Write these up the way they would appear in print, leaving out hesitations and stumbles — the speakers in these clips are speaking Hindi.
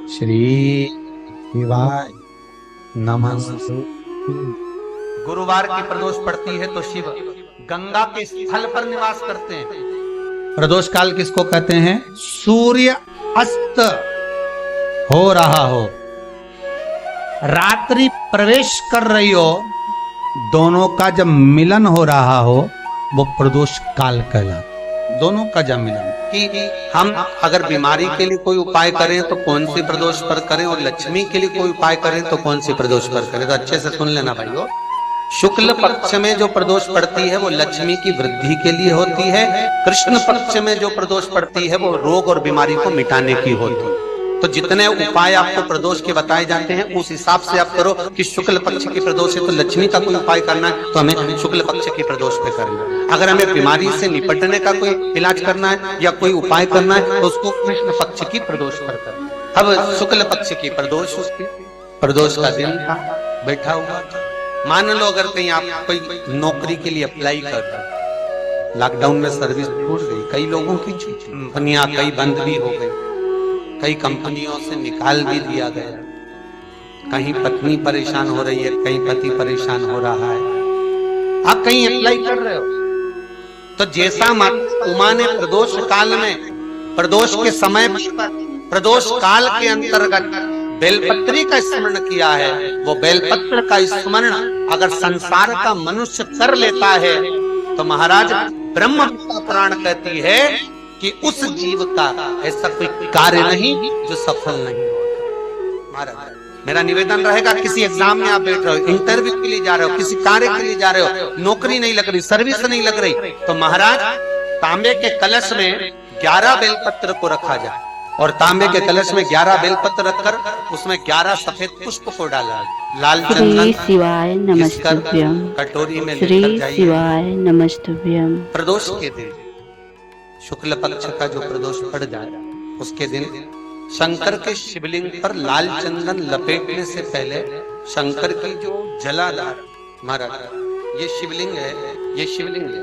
श्री शिवाय नमः। गुरुवार की प्रदोष पड़ती है तो शिव गंगा के स्थल पर निवास करते हैं। प्रदोष काल किसको कहते हैं? सूर्य अस्त हो रहा हो, रात्रि प्रवेश कर रही हो, दोनों का जब मिलन हो रहा हो वो प्रदोष काल कहलाता। दोनों का जब मिलन, कि हम अगर बीमारी के लिए कोई उपाय करें तो कौन सी प्रदोष पर करें, और लक्ष्मी के लिए कोई उपाय करें तो कौन सी प्रदोष पर करें। तो अच्छे से सुन लेना भाइयों, शुक्ल पक्ष में जो प्रदोष पड़ती है वो लक्ष्मी की वृद्धि के लिए होती है। कृष्ण पक्ष में जो प्रदोष पड़ती है वो रोग और बीमारी को मिटाने की होती है। तो जितने उपाय आपको प्रदोष के बताए जाते हैं उस हिसाब से आप करो कि शुक्ल पक्ष की प्रदोष है तो लक्ष्मी का कोई उपाय करना है तो हमें शुक्ल पक्ष की प्रदोष पे करना है। अगर हमें बीमारी से निपटने का कोई इलाज करना है या कोई उपाय करना है तो उसको कृष्ण पक्ष की प्रदोष पर करना है। अब शुक्ल पक्ष की प्रदोष, उसकी प्रदोष का दिन था, बैठा हुआ था। मान लो अगर कहीं आप कोई नौकरी के लिए अप्लाई कर रहे हैं, लॉकडाउन में सर्विस छूट गई, कई लोगों की कंपनियां कई बंद भी हो गई, कई कंपनियों से निकाल भी दिया गया, कहीं पत्नी परेशान हो रही है, कहीं पति परेशान हो रहा है, आप कहीं अप्लाई कर रहे हो तो जैसा उमा ने प्रदोष काल में, प्रदोष के समय, प्रदोष काल के अंतर्गत बेलपत्री का स्मरण किया है, वो बेलपत्र का स्मरण अगर संसार का मनुष्य कर लेता है तो महाराज ब्रह्म पुराण कहती है कि उस जीव का ऐसा कोई कार्य नहीं जो सफल नहीं होता। महाराज मेरा निवेदन रहेगा, किसी एग्जाम में आप बैठ रहे हो, इंटरव्यू के लिए जा रहे हो, किसी कार्य के लिए जा रहे हो, नौकरी नहीं लग रही, सर्विस नहीं लग रही, तो महाराज तांबे के कलश में 11 बेलपत्र को रखा जाए और तांबे के कलश में 11 बेलपत्र रखकर उसमें 11 सफेद पुष्प को डाला, लाल चंदन शिवाय नमस्तुभ्यं, कटोरी में श्री लेकर जाइए। शिवाय नमस्तुभ्यं। प्रदोष के दिन, शुक्ल पक्ष का जो प्रदोष पड़ जाए उसके दिन शंकर के शिवलिंग पर लाल चंदन लपेटने से पहले शंकर की जो जलाधार, महाराज ये शिवलिंग है, ये शिवलिंग है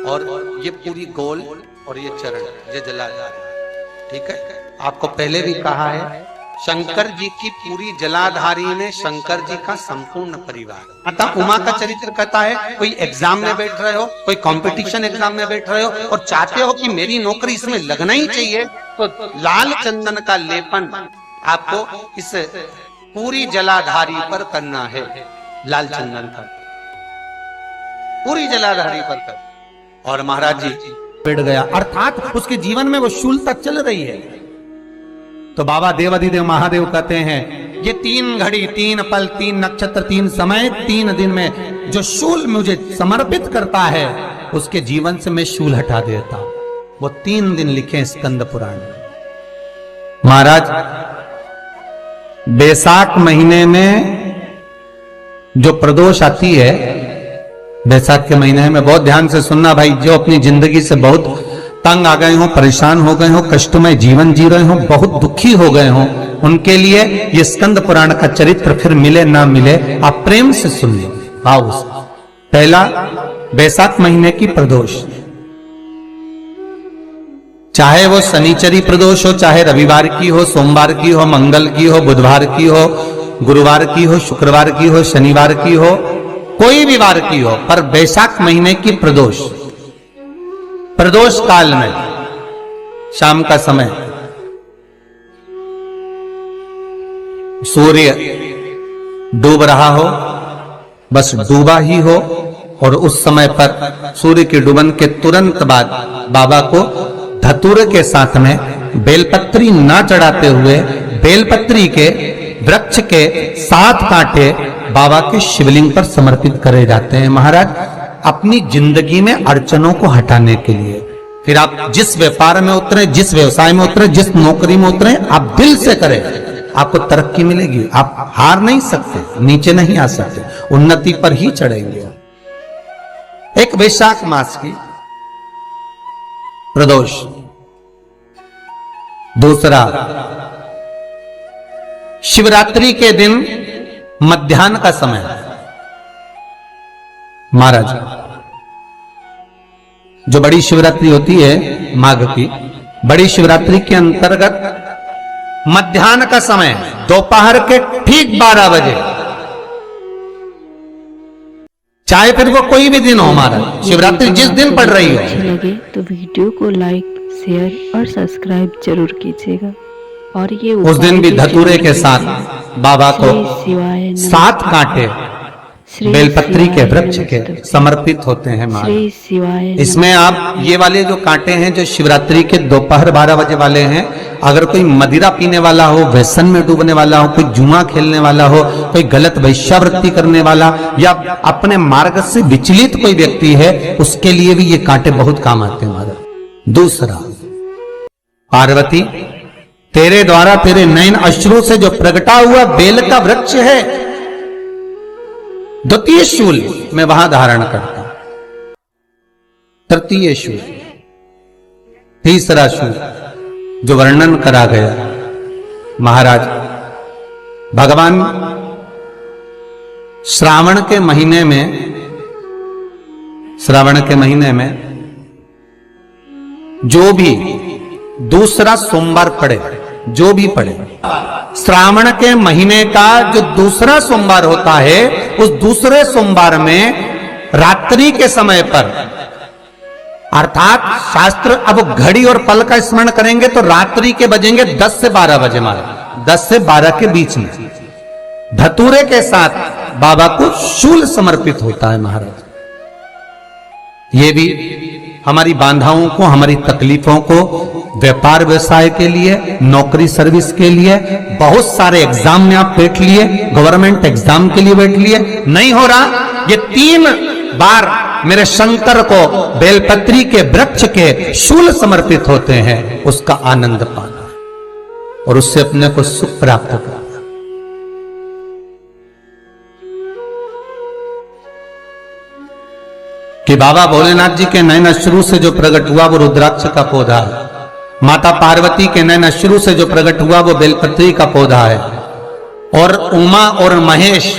और ये पूरी गोल और ये चरण, ये जलाधार है, ठीक है। आपको पहले भी कहा है शंकर जी की पूरी जलाधारी में शंकर जी का संपूर्ण परिवार। अतः उमा का चरित्र कहता है, कोई एग्जाम में बैठ रहे हो, कोई कंपटीशन एग्जाम में बैठ रहे हो और चाहते हो कि मेरी नौकरी इसमें लगना ही चाहिए, तो लाल चंदन का लेपन आपको इस पूरी जलाधारी पर करना है। लाल चंदन का पूरी जलाधारी पर कर, और महाराज जी बैठ गया, अर्थात उसके जीवन में वो शूलता चल रही है। तो बाबा देवाधिदेव महादेव कहते हैं, ये 3 घड़ी 3 पल 3 नक्षत्र 3 समय 3 दिन में जो शूल मुझे समर्पित करता है उसके जीवन से मैं शूल हटा देता हूं। वो 3 दिन लिखे स्कंद पुराण में। महाराज बैसाख महीने में जो प्रदोष आती है, बैसाख के महीने में बहुत ध्यान से सुनना भाई, जो अपनी जिंदगी से बहुत तंग आ गए हो, परेशान हो गए हो, कष्टमय जीवन जी रहे हो, बहुत दुखी हो गए हो, उनके लिए ये स्कंद पुराण का चरित्र फिर मिले ना मिले आप प्रेम से सुन लो। आओ, पहला बैसाख महीने की प्रदोष, चाहे वो शनिचरी प्रदोष हो, चाहे रविवार की हो, सोमवार की हो, मंगल की हो, बुधवार की हो, गुरुवार की हो, शुक्रवार की हो, शनिवार की हो, कोई भी वार की हो, पर बैसाख महीने की प्रदोष, प्रदोष काल में शाम का समय सूर्य डूब रहा हो, बस डूबा ही हो, और उस समय पर सूर्य के डूबन के तुरंत बाद बाबा को धतूरे के साथ में बेलपत्री ना चढ़ाते हुए बेलपत्री के वृक्ष के 7 कांटे बाबा के शिवलिंग पर समर्पित करे जाते हैं। महाराज अपनी जिंदगी में अड़चनों को हटाने के लिए, फिर आप जिस व्यापार में उतरे, जिस व्यवसाय में उतरे, जिस नौकरी में उतरे, आप दिल से करें, आपको तरक्की मिलेगी। आप हार नहीं सकते, नीचे नहीं आ सकते, उन्नति पर ही चढ़ेंगे। एक वैशाख मास की प्रदोष, दूसरा शिवरात्रि के दिन मध्याह्न का समय। महाराज जो बड़ी शिवरात्रि होती है माघ की, बड़ी शिवरात्रि के अंतर्गत मध्याह्न का समय, दोपहर के ठीक 12 बजे, चाहे फिर वो कोई भी दिन हो हमारा, शिवरात्रि जिस दिन पड़ रही हो। अच्छी लगे तो वीडियो को लाइक, शेयर और सब्सक्राइब जरूर कीजिएगा। और ये उस दिन भी धतूरे के साथ बाबा को श्री शिवाय नमः। 7 कांटे श्री बेलपत्री के शिवाय वृक्ष के नमस्तुभ्यं। समर्पित होते हैं महाराज। श्री शिवाय इसमें आप ये वाले जो कांटे हैं जो शिवरात्रि के दोपहर 12 बजे वाले हैं, अगर कोई मदिरा पीने वाला हो, व्यसन में डूबने वाला हो, कोई जुआ खेलने वाला हो, कोई गलत वैश्यावृत्ति करने वाला या अपने मार्ग से विचलित कोई व्यक्ति है, उसके लिए भी ये कांटे बहुत काम आते हैं महाराज। दूसरा, पार्वती तेरे द्वारा तेरे नयन अश्रु से जो प्रगटा हुआ बेल का वृक्ष है, द्वितीय शूल मैं वहां धारण करता हूं, तृतीय शूल, तीसरा शूल जो वर्णन करा गया महाराज। भगवान श्रावण के महीने में जो भी दूसरा सोमवार पड़े, जो भी पड़े, श्रावण के महीने का जो दूसरा सोमवार होता है, उस दूसरे सोमवार में रात्रि के समय पर, अर्थात शास्त्र अब घड़ी और पल का स्मरण करेंगे तो रात्रि के बजेंगे 10 से 12 बजे महाराज, 10 से 12 के बीच में धतूरे के साथ बाबा को शूल समर्पित होता है महाराज। ये भी हमारी बाधाओं को, हमारी तकलीफों को, व्यापार व्यवसाय के लिए, नौकरी सर्विस के लिए, बहुत सारे एग्जाम में आप बैठ लिए, गवर्नमेंट एग्जाम के लिए बैठ लिए, नहीं हो रहा, ये 3 बार मेरे शंकर को बेलपत्री के वृक्ष के शूल समर्पित होते हैं, उसका आनंद पाना और उससे अपने को सुख प्राप्त करना। कि बाबा भोलेनाथ जी के नयन अश्रु से जो प्रकट हुआ वो रुद्राक्ष का पौधा है, माता पार्वती के नयन अश्रु से जो प्रकट हुआ वो बेलपत्री का पौधा है, और उमा और महेश,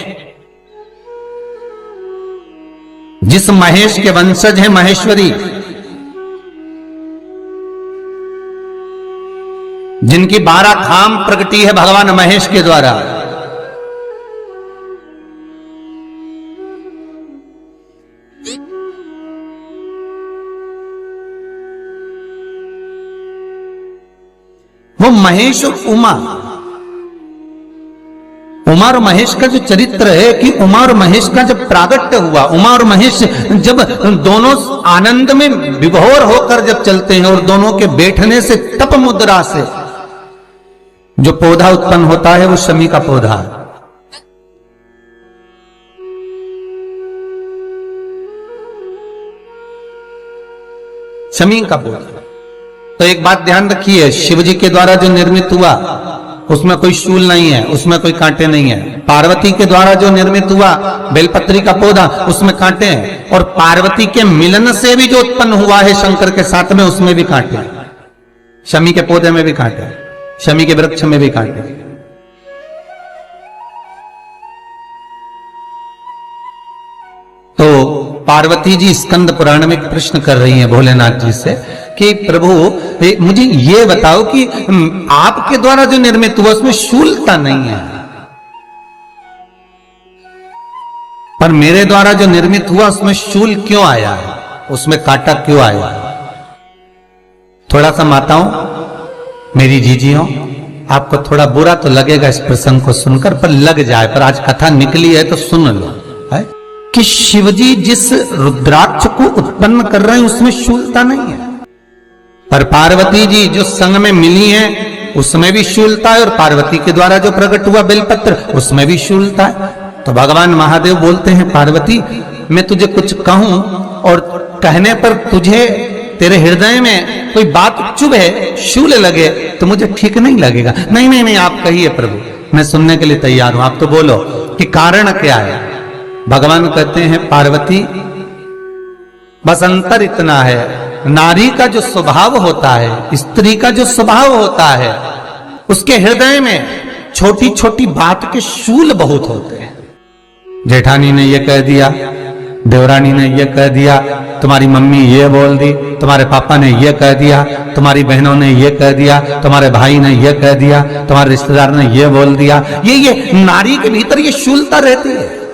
जिस महेश के वंशज है महेश्वरी, जिनकी 12 खाम प्रगटी है भगवान महेश के द्वारा, वो महेश और उमा और महेश का जो चरित्र है कि उमा और महेश का जब प्रागट्य हुआ, उमा और महेश जब दोनों आनंद में विभोर होकर जब चलते हैं और दोनों के बैठने से तप मुद्रा से जो पौधा उत्पन्न होता है वो शमी का पौधा है। शमी का पौधा। तो एक बात ध्यान रखिए, शिव जी के द्वारा जो निर्मित हुआ उसमें कोई शूल नहीं है, उसमें कोई कांटे नहीं है। पार्वती के द्वारा जो निर्मित हुआ बेलपत्री का पौधा, उसमें कांटे हैं, और पार्वती के मिलन से भी जो उत्पन्न हुआ है शंकर के साथ में, उसमें भी कांटे हैं। शमी के पौधे में भी कांटे हैं, शमी के वृक्ष में भी कांटे हैं। तो पार्वती जी स्कंद पुराण में प्रश्न कर रही हैं भोलेनाथ जी से कि प्रभु मुझे ये बताओ कि आपके द्वारा जो निर्मित हुआ उसमें शूलता नहीं है, पर मेरे द्वारा जो निर्मित हुआ उसमें शूल क्यों आया है, उसमें कांटा क्यों आया है? थोड़ा सा माताओं, मेरी जीजियों, आपको थोड़ा बुरा तो लगेगा इस प्रसंग को सुनकर, पर लग जाए, पर आज कथा निकली है तो सुन लो है कि शिवजी जिस रुद्राक्ष को उत्पन्न कर रहे हैं उसमें शूलता नहीं है, पर पार्वती जी जो संग में मिली हैं उसमें भी शूलता है, और पार्वती के द्वारा जो प्रकट हुआ बेलपत्र उसमें भी शूलता है। तो भगवान महादेव बोलते हैं, पार्वती मैं तुझे कुछ कहूं और कहने पर तुझे तेरे हृदय में कोई बात चुभे, शूल लगे तो मुझे ठीक नहीं लगेगा। नहीं नहीं नहीं, आप कहिए प्रभु, मैं सुनने के लिए तैयार हूं, आप तो बोलो कि कारण क्या है। भगवान कहते हैं, पार्वती बस अंतर इतना है, नारी का जो स्वभाव होता है, स्त्री का जो स्वभाव होता है, उसके हृदय में छोटी छोटी बात के शूल बहुत होते हैं। जेठानी ने यह कह दिया देवरानी ने ये कह दिया, तुम्हारी मम्मी ये बोल दी, तुम्हारे पापा ने ये कह दिया, तुम्हारी बहनों ने ये कह दिया, तुम्हारे भाई ने ये कह दिया, तुम्हारे रिश्तेदार ने ये बोल दिया। ये नारी के भीतर ये शूलता रहती है।